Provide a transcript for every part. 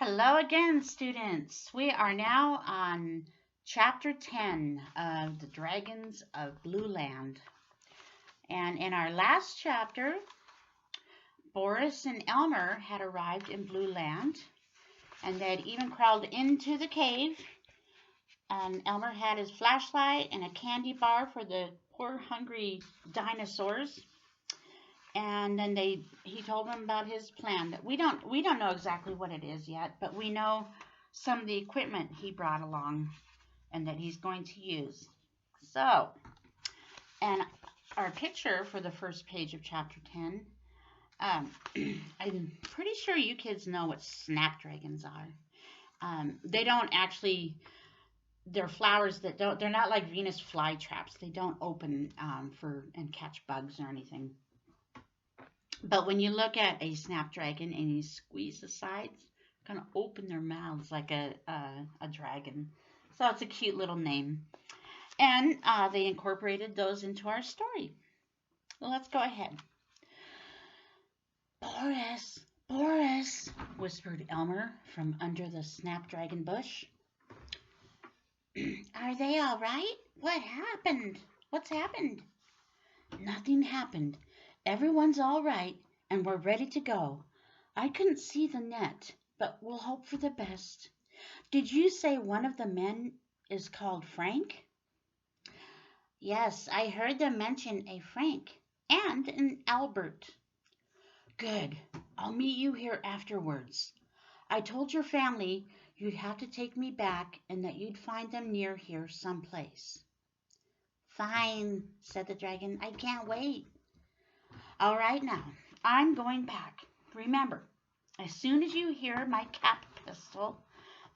Hello again, students. We are now on chapter 10 of the Dragons of Blue Land. And in our last chapter, Boris and Elmer had arrived in Blue Land, and they had even crawled into the cave. And Elmer had his flashlight and a candy bar for the poor hungry dinosaurs. And then he told them about his plan. That we don't know exactly what it is yet, but we know some of the equipment he brought along and that he's going to use. So, and our picture for the first page of chapter 10, I'm pretty sure you kids know what snapdragons are. They don't actually, they're flowers that they're not like Venus flytraps. They don't open and catch bugs or anything. But when you look at a snapdragon and you squeeze the sides, kind of open their mouths like a dragon. So it's a cute little name. And they incorporated those into our story. Well, let's go ahead. Boris, Boris, whispered Elmer from under the snapdragon bush. Are they all right? What happened? What's happened? Nothing happened. Everyone's all right, and we're ready to go. I couldn't see the net, but we'll hope for the best. Did you say one of the men is called Frank? Yes, I heard them mention a Frank and an Albert. Good. I'll meet you here afterwards. I told your family you'd have to take me back and that you'd find them near here someplace. Fine, said the dragon. I can't wait. All right now, I'm going back. Remember, as soon as you hear my cap pistol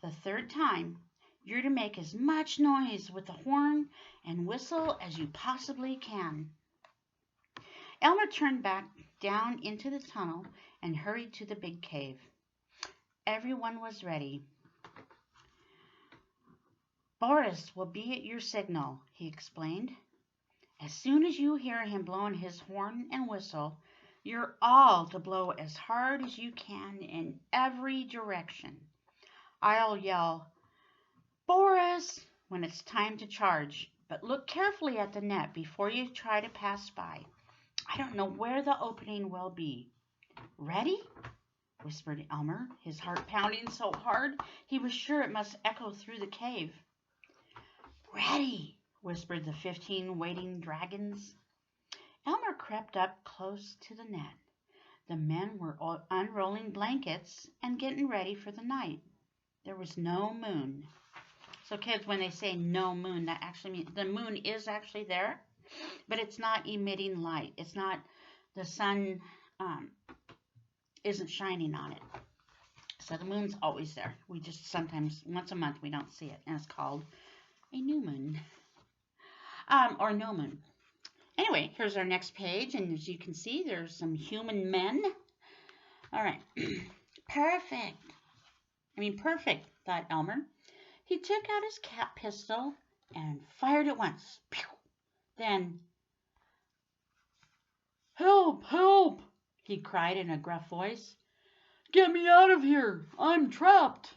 the third time, you're to make as much noise with the horn and whistle as you possibly can. Elmer turned back down into the tunnel and hurried to the big cave. Everyone was ready. Boris will be at your signal, he explained. As soon as you hear him blowing his horn and whistle, you're all to blow as hard as you can in every direction. I'll yell, Boris, when it's time to charge, but look carefully at the net before you try to pass by. I don't know where the opening will be. Ready? Whispered Elmer, his heart pounding so hard he was sure it must echo through the cave. Ready, whispered the 15 waiting dragons. Elmer crept up close to the net. The men were unrolling blankets and getting ready for the night. There was no moon. So kids, when they say no moon, that actually means the moon is actually there, but it's not emitting light. It's not, the sun isn't shining on it. So the moon's always there. We just sometimes, once a month, we don't see it, and it's called a new moon. Or no moon. Anyway, here's our next page, and as you can see, there's some human men. All right. Perfect, thought Elmer. He took out his cap pistol and fired at once. Pew! Then, help, help, he cried in a gruff voice. Get me out of here. I'm trapped.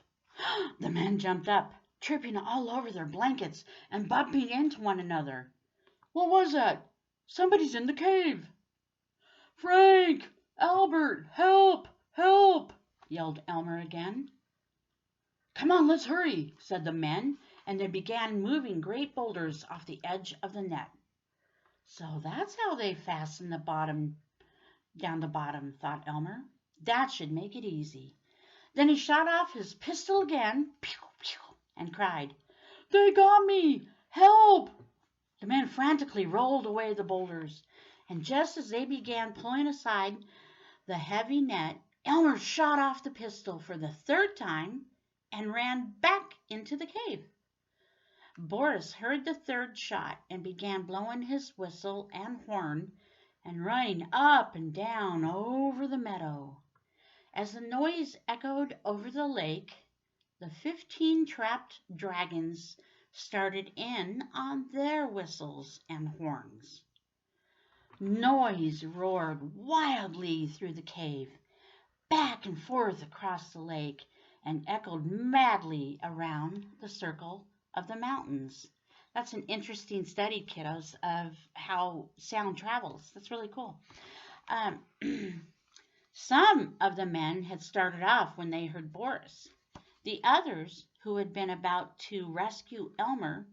The men jumped up, tripping all over their blankets and bumping into one another. What was that? Somebody's in the cave. Frank! Albert! Help! Help! Yelled Elmer again. Come on, let's hurry, said the men, and they began moving great boulders off the edge of the net. So that's how they fasten the bottom down the bottom, thought Elmer. That should make it easy. Then he shot off his pistol again, pew, pew, and cried, They got me! Help! The men frantically rolled away the boulders, and just as they began pulling aside the heavy net, Elmer shot off the pistol for the third time and ran back into the cave. Boris heard the third shot and began blowing his whistle and horn and running up and down over the meadow. As the noise echoed over the lake, the 15 trapped dragons started in on their whistles and horns. Noise roared wildly through the cave, back and forth across the lake, and echoed madly around the circle of the mountains. That's an interesting study, kiddos, of how sound travels. That's really cool. Um, some of the men had started off when they heard Boris. The others, who had been about to rescue Elmer,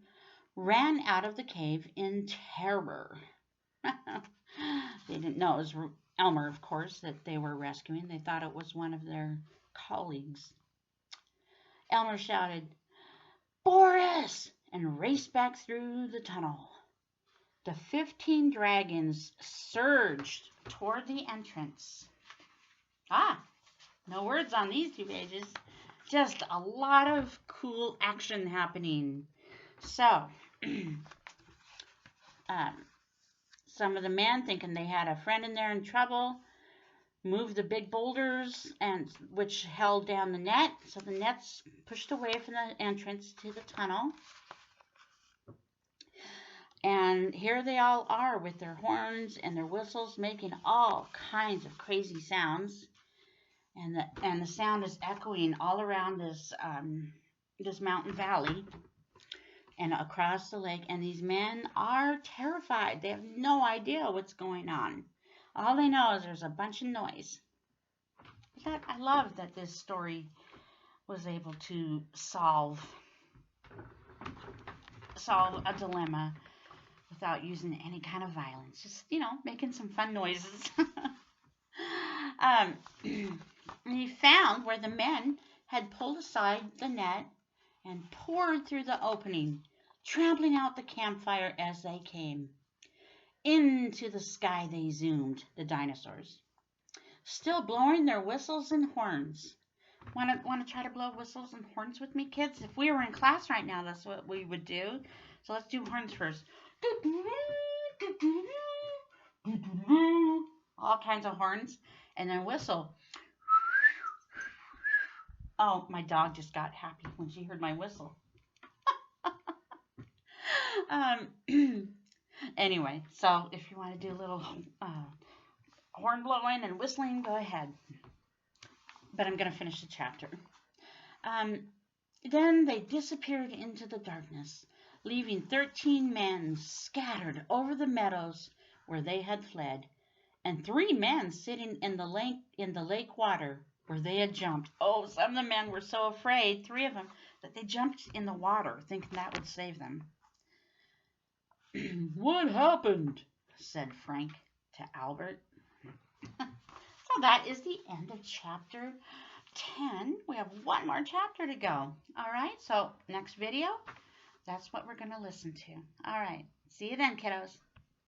ran out of the cave in terror. They didn't know it was Elmer, of course, that they were rescuing. They thought it was one of their colleagues. Elmer shouted, "Boris!" and raced back through the tunnel. The 15 dragons surged toward the entrance. No words on these 2 pages. Just a lot of cool action happening. So, some of the men, thinking they had a friend in there in trouble, moved the big boulders which held down the net, so the net's pushed away from the entrance to the tunnel. And here they all are with their horns and their whistles, making all kinds of crazy sounds. And the sound is echoing all around this mountain valley and across the lake. And these men are terrified. They have no idea what's going on. All they know is there's a bunch of noise. I love that this story was able to solve a dilemma without using any kind of violence. Just, making some fun noises. He found where the men had pulled aside the net and poured through the opening, trampling out the campfire as they came. Into the sky they zoomed, the dinosaurs, still blowing their whistles and horns. Want to try to blow whistles and horns with me, kids? If we were in class right now, that's what we would do. So let's do horns first. All kinds of horns, and then whistle. Oh, my dog just got happy when she heard my whistle. Anyway, so if you want to do a little horn blowing and whistling, go ahead. But I'm going to finish the chapter. Then they disappeared into the darkness, leaving 13 men scattered over the meadows where they had fled, and 3 men sitting in the lake water where they had jumped. Oh, some of the men were so afraid, 3 of them, that they jumped in the water, thinking that would save them. "What happened?" said Frank to Albert. So that is the end of chapter 10. We have one more chapter to go. All right, so next video, that's what we're going to listen to. All right, see you then, kiddos.